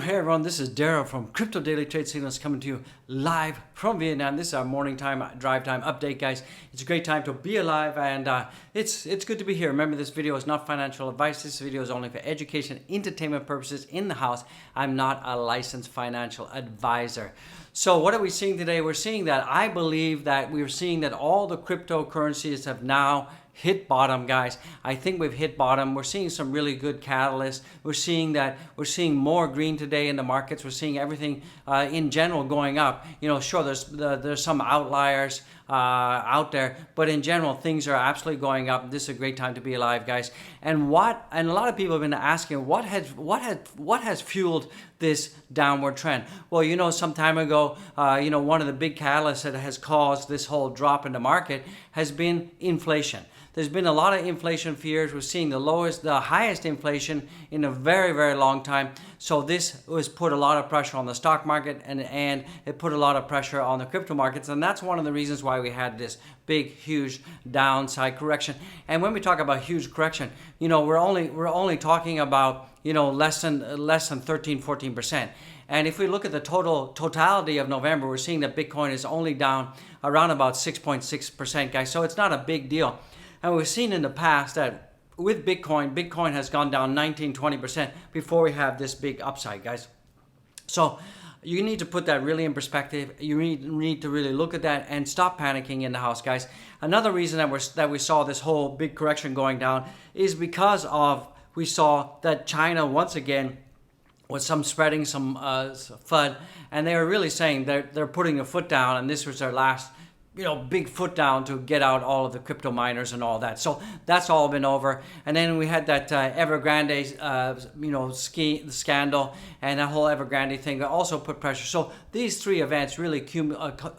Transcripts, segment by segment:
Hey everyone, this is Daryl from Crypto Daily Trade Signals coming to you live from Vietnam. This is our morning time, drive time update, guys. It's a great time to be alive, and it's good to be here. Remember, this video is not financial advice. This video is only for education, entertainment purposes in the house. I'm not a licensed financial advisor. So what are we seeing today? We're seeing that we're seeing that all the cryptocurrencies have now hit bottom, guys. I think we've hit bottom. We're seeing some really good catalysts. We're seeing more green today in the markets. We're seeing everything in general going up. You know, sure, there's some outliers out there, but in general, things are absolutely going up. This is a great time to be alive, guys. And a lot of people have been asking, what has fueled this downward trend? Well, you know, some time ago, one of the big catalysts that has caused this whole drop in the market has been inflation. There's been a lot of inflation fears. We're seeing the highest inflation in a very, very long time. So this was put a lot of pressure on the stock market, and it put a lot of pressure on the crypto markets. And that's one of the reasons why we had this big, huge downside correction. And when we talk about huge correction, you know, we're only talking about, you know, less than 13-14%. And if we look at the totality of November, we're seeing that Bitcoin is only down around about 6.6%, guys. So it's not a big deal. And we've seen in the past that with Bitcoin has gone down 19-20% before we have this big upside, guys. So you need to put that really in perspective. You need to really look at that and stop panicking in the house, guys. Another reason that we saw this whole big correction going down is because we saw that China once again was spreading some FUD, and they were really saying they're putting a foot down, and this was their last, you know, big foot down to get out all of the crypto miners and all that. So that's all been over. And then we had that Evergrande, scandal, and that whole Evergrande thing that also put pressure. So these three events really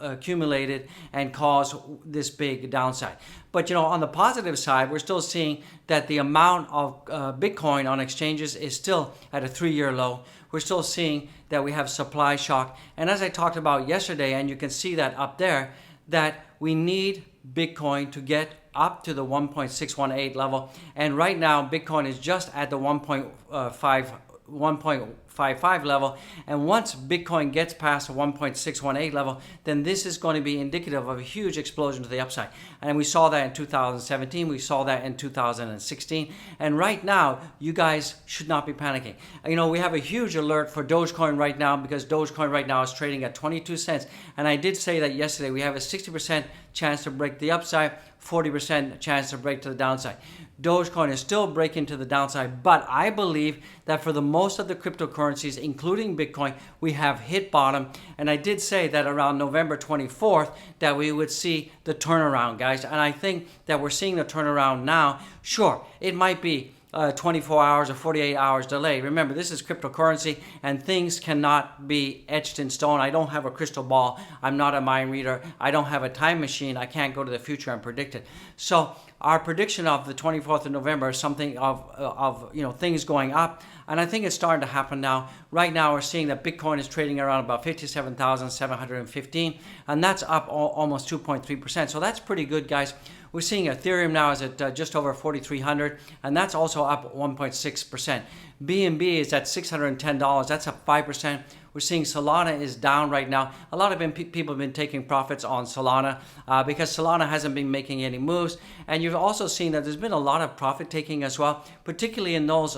accumulated and caused this big downside. But, you know, on the positive side, we're still seeing that the amount of Bitcoin on exchanges is still at a 3-year low. We're still seeing that we have supply shock. And as I talked about yesterday, and you can see that up there, that we need Bitcoin to get up to the 1.618 level. And right now, Bitcoin is just at the 1.55 level. And once Bitcoin gets past the 1.618 level, then this is going to be indicative of a huge explosion to the upside. And we saw that in 2017. We saw that in 2016. And right now, you guys should not be panicking. You know, we have a huge alert for Dogecoin right now, because Dogecoin right now is trading at 22 cents. And I did say that yesterday. We have a 60% chance to break the upside, 40% chance to break to the downside. Dogecoin is still breaking to the downside, but I believe that for the most of the cryptocurrencies, including Bitcoin, we have hit bottom. And I did say that around November 24th that we would see the turnaround, guys. And I think that we're seeing the turnaround now. Sure, it might be 24 hours or 48 hours delay. Remember, this is cryptocurrency, and things cannot be etched in stone. I don't have a crystal ball. I'm not a mind reader. I don't have a time machine. I can't go to the future and predict it. So our prediction of the 24th of November is something of things going up, and I think it's starting to happen now. Right now, we're seeing that Bitcoin is trading around about 57,715, and that's up almost 2.3%. So that's pretty good, guys. We're seeing Ethereum now is at just over 4,300, and that's also up 1.6%. BNB is at $610. That's up 5%. We're seeing Solana is down right now. A lot of people have been taking profits on Solana because Solana hasn't been making any moves. And you've also seen that there's been a lot of profit taking as well, particularly in those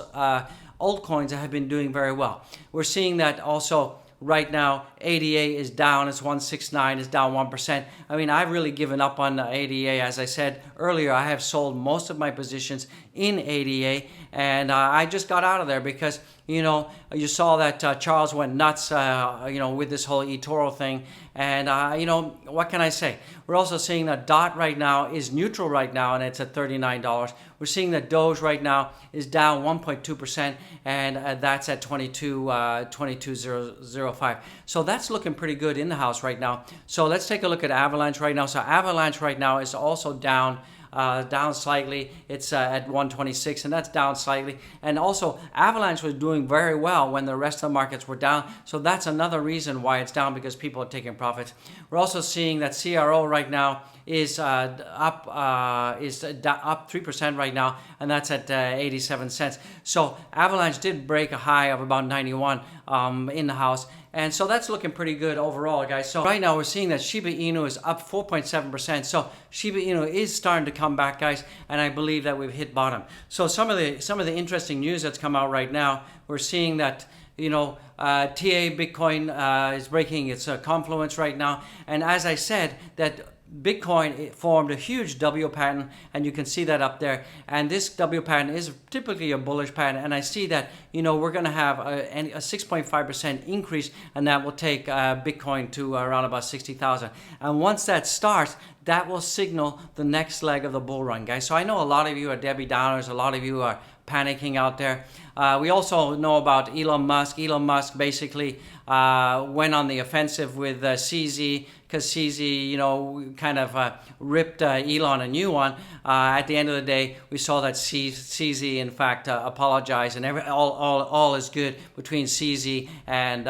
altcoins that have been doing very well. We're seeing that also. Right now, ADA is down. It's 169. It's down 1%. I mean, I've really given up on ADA. As I said earlier, I have sold most of my positions in ADA, and I just got out of there because, you know, you saw that Charles went nuts, with this whole eToro thing. And, what can I say? We're also seeing that DOT right now is neutral right now, and it's at $39. We're seeing that Doge right now is down 1.2%, and that's at 22.005. So that's looking pretty good in the house right now. So let's take a look at Avalanche right now. So Avalanche right now is also down down slightly. It's at 126, and that's down slightly. And also, Avalanche was doing very well when the rest of the markets were down. So that's another reason why it's down, because people are taking profits. We're also seeing that CRO right now is up 3% right now, and that's at 87 cents. So Avalanche did break a high of about 91 in the house. And so that's looking pretty good overall, guys. So right now we're seeing that Shiba Inu is up 4.7%. So Shiba Inu is starting to come back, guys, and I believe that we've hit bottom. So some of the interesting news that's come out right now, we're seeing that TA Bitcoin is breaking its confluence right now, and as I said, that Bitcoin formed a huge W pattern, and you can see that up there. And this W pattern is typically a bullish pattern, and I see that we're going to have a 6.5% increase, and that will take Bitcoin to around about 60,000. And once that starts, that will signal the next leg of the bull run, guys. So I know a lot of you are Debbie Downers, a lot of you are panicking out there. We also know about Elon Musk. Elon Musk basically went on the offensive with CZ, because CZ, kind of ripped Elon a new one. At the end of the day, we saw that CZ, in fact, apologized, and all is good between CZ and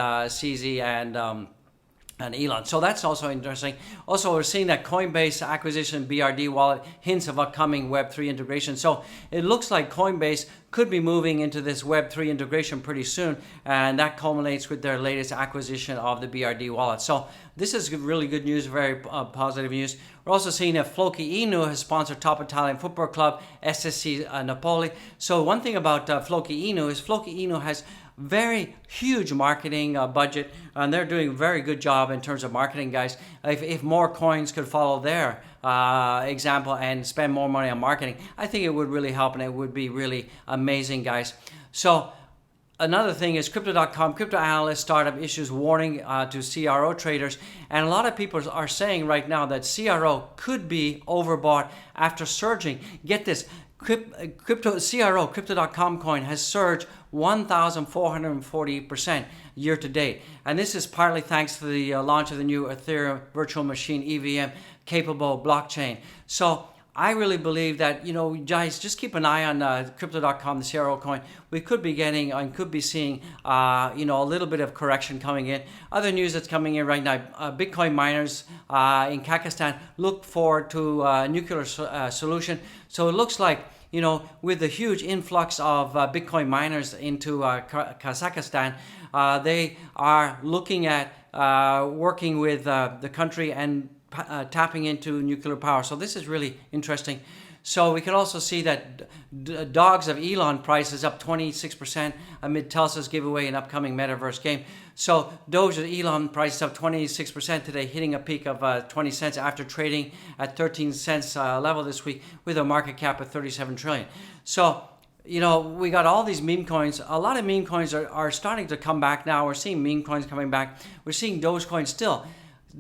and Elon. So that's also interesting. Also, we're seeing that Coinbase acquisition BRD wallet, hints of upcoming Web3 integration. So it looks like Coinbase could be moving into this Web3 integration pretty soon, and that culminates with their latest acquisition of the BRD wallet. So this is really good news, very positive news. We're also seeing that Floki Inu has sponsored top Italian football club SSC Napoli. So one thing about Floki Inu is Floki Inu has very huge marketing budget, and they're doing a very good job in terms of marketing, guys. If more coins could follow their example and spend more money on marketing, I think it would really help, and it would be really amazing, guys. So another thing is Crypto.com, crypto analyst startup issues warning to CRO traders, and a lot of people are saying right now that CRO could be overbought after surging. Get this, Crypto.com coin has surged 1,440% year to date, and this is partly thanks to the launch of the new Ethereum virtual machine EVM capable blockchain. So I really believe that, guys, just keep an eye on Crypto.com, the CRO coin. We could be getting and could be seeing, a little bit of correction coming in. Other news that's coming in right now, Bitcoin miners in Kazakhstan look forward to a nuclear solution. So it looks like, with the huge influx of Bitcoin miners into Kazakhstan, they are looking at working with the country and tapping into nuclear power. So this is really interesting. So we can also see that Dogs of Elon price is up 26% amid Tesla's giveaway an upcoming metaverse game. So Doge of Elon price is up 26% today, hitting a peak of 20 cents after trading at 13 cents level this week with a market cap of 37 trillion. So we got all these meme coins. A lot of meme coins are starting to come back now. We're seeing meme coins coming back. We're seeing Dogecoin still.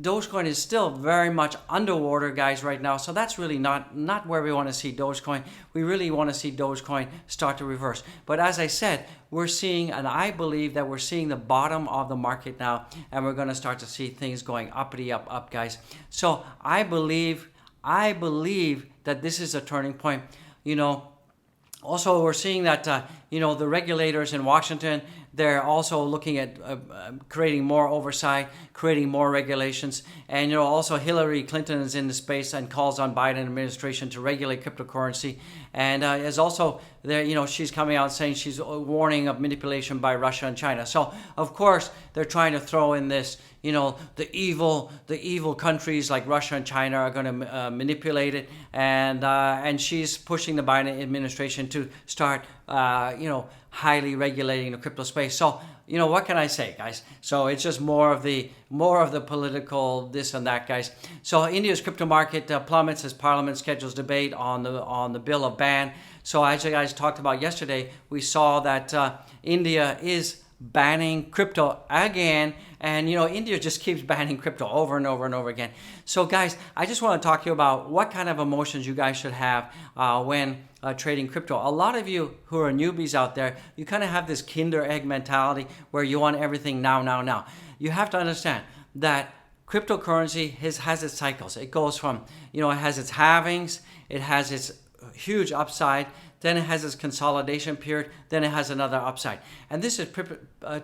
Dogecoin is still very much underwater, guys, right now. So that's really not where we want to see Dogecoin. We really want to see Dogecoin start to reverse. But as I said, we're seeing, and I believe that we're seeing the bottom of the market now, and we're going to start to see things going uppity up, guys. So I believe that this is a turning point. Also, we're seeing that, the regulators in Washington, they're also looking at creating more oversight, creating more regulations. And, also Hillary Clinton is in the space and calls on Biden administration to regulate cryptocurrency. And is also there, she's coming out saying she's warning of manipulation by Russia and China. So, of course, they're trying to throw in this, the evil countries like Russia and China are going to manipulate it. And she's pushing the Biden administration to start, highly regulating the crypto space. So, what can I say, guys? So it's just more of the political this and that, guys. So India's crypto market plummets as Parliament schedules debate on the bill of ban. So as you guys talked about yesterday, we saw that India is banning crypto again, and India just keeps banning crypto over and over and over again. So guys, I just want to talk to you about what kind of emotions you guys should have when trading crypto. A lot of you who are newbies out there, you kind of have this Kinder Egg mentality where you want everything now. You have to understand that cryptocurrency has its cycles. It goes from, it has its halvings, it has its huge upside, then it has its consolidation period, then it has another upside. And this is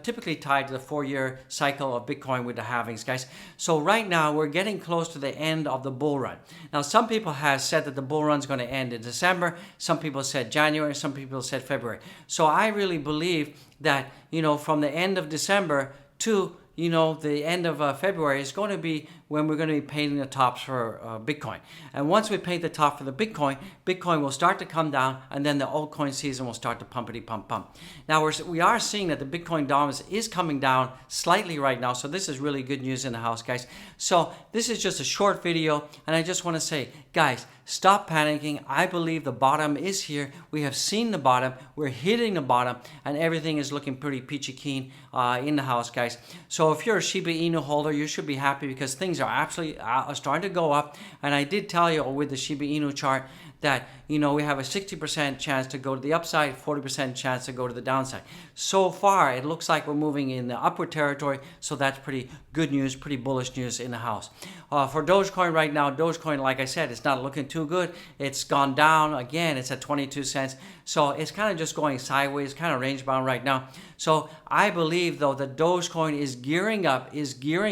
typically tied to the 4-year cycle of Bitcoin with the halvings, guys. So right now, we're getting close to the end of the bull run. Now, some people have said that the bull run is going to end in December. Some people said January. Some people said February. So I really believe that, from the end of December to the end of February is going to be when we're going to be painting the tops for Bitcoin. And once we paint the top for the Bitcoin will start to come down, and then the altcoin season will start to pumpity pump. Now we are seeing that the Bitcoin dominance is coming down slightly right now, so this is really good news in the house, guys. So this is just a short video, and I just want to say, guys, stop panicking. I believe the bottom is here. We have seen the bottom. We're hitting the bottom, and everything is looking pretty peachy keen in the house, guys. So if you're a Shiba Inu holder, you should be happy because things are absolutely starting to go up. And I did tell you with the Shiba Inu chart that we have a 60% chance to go to the upside, 40% chance to go to the downside. So far, it looks like we're moving in the upward territory, so that's pretty good news, pretty bullish news in the house. For Dogecoin right now, Dogecoin, like I said, it's not looking too good. It's gone down again. It's at 22 cents. So it's kind of just going sideways, kind of range bound right now. So I believe, though, that Dogecoin is gearing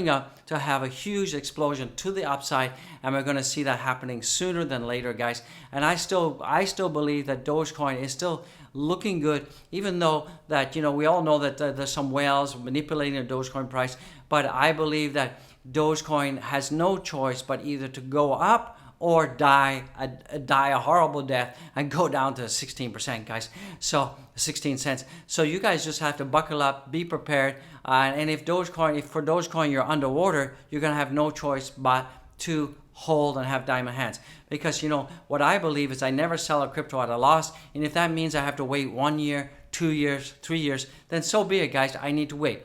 up to have a huge explosion to the upside, and we're going to see that happening sooner than later, guys. And I still believe that Dogecoin is still looking good, even though that we all know that there's some whales manipulating the Dogecoin price. But I believe that Dogecoin has no choice but either to go up or die a horrible death and go down to 16%, guys. So 16 cents. So you guys just have to buckle up, be prepared. And if for Dogecoin you're underwater, you're gonna have no choice but to hold and have diamond hands. Because what I believe is I never sell a crypto at a loss. And if that means I have to wait 1 year, 2 years, 3 years, then so be it, guys. I need to wait.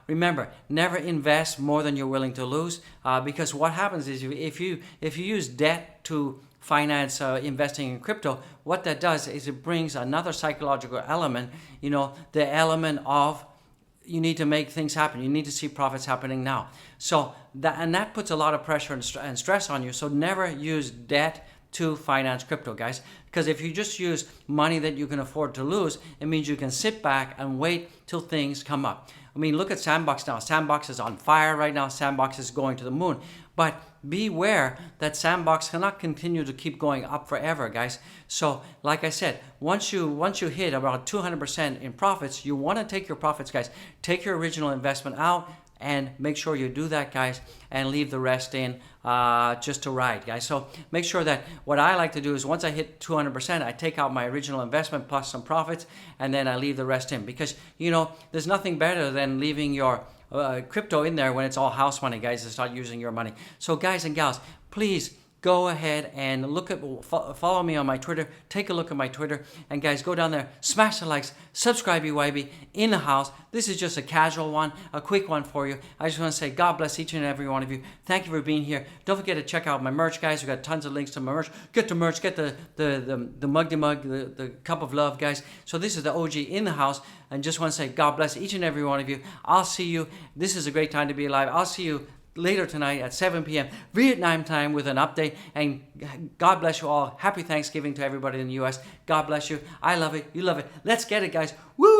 Remember, never invest more than you're willing to lose, because what happens is if you use debt to finance investing in crypto, what that does is it brings another psychological element, the element of you need to make things happen. You need to see profits happening now. So that puts a lot of pressure and stress on you. So never use debt to finance crypto, guys. Because if you just use money that you can afford to lose, it means you can sit back and wait till things come up. I mean, look at Sandbox now. Sandbox is on fire right now. Sandbox is going to the moon. But beware that Sandbox cannot continue to keep going up forever, guys. So, like I said, once you hit about 200% in profits, you want to take your profits, guys. Take your original investment out and make sure you do that, guys, and leave the rest in just to ride, guys. So make sure that what I like to do is once I hit 200%, I take out my original investment plus some profits, and then I leave the rest in. Because, there's nothing better than leaving your crypto in there when it's all house money, guys, and start using your money. So guys and gals, please go ahead and follow me on my Twitter. Take a look at my Twitter. And guys, go down there, smash the likes, subscribe BYB in the house. This is just a casual one, a quick one for you. I just want to say God bless each and every one of you. Thank you for being here. Don't forget to check out my merch, guys. We've got tons of links to my merch. Get the merch, get the mug, the cup of love, guys. So this is the OG in the house. And just want to say God bless each and every one of you. I'll see you. This is a great time to be alive. I'll see you later tonight at 7 p.m. Vietnam time with an update. And God bless you all. Happy Thanksgiving to everybody in the U.S. God bless you. I love it. You love it. Let's get it, guys. Woo!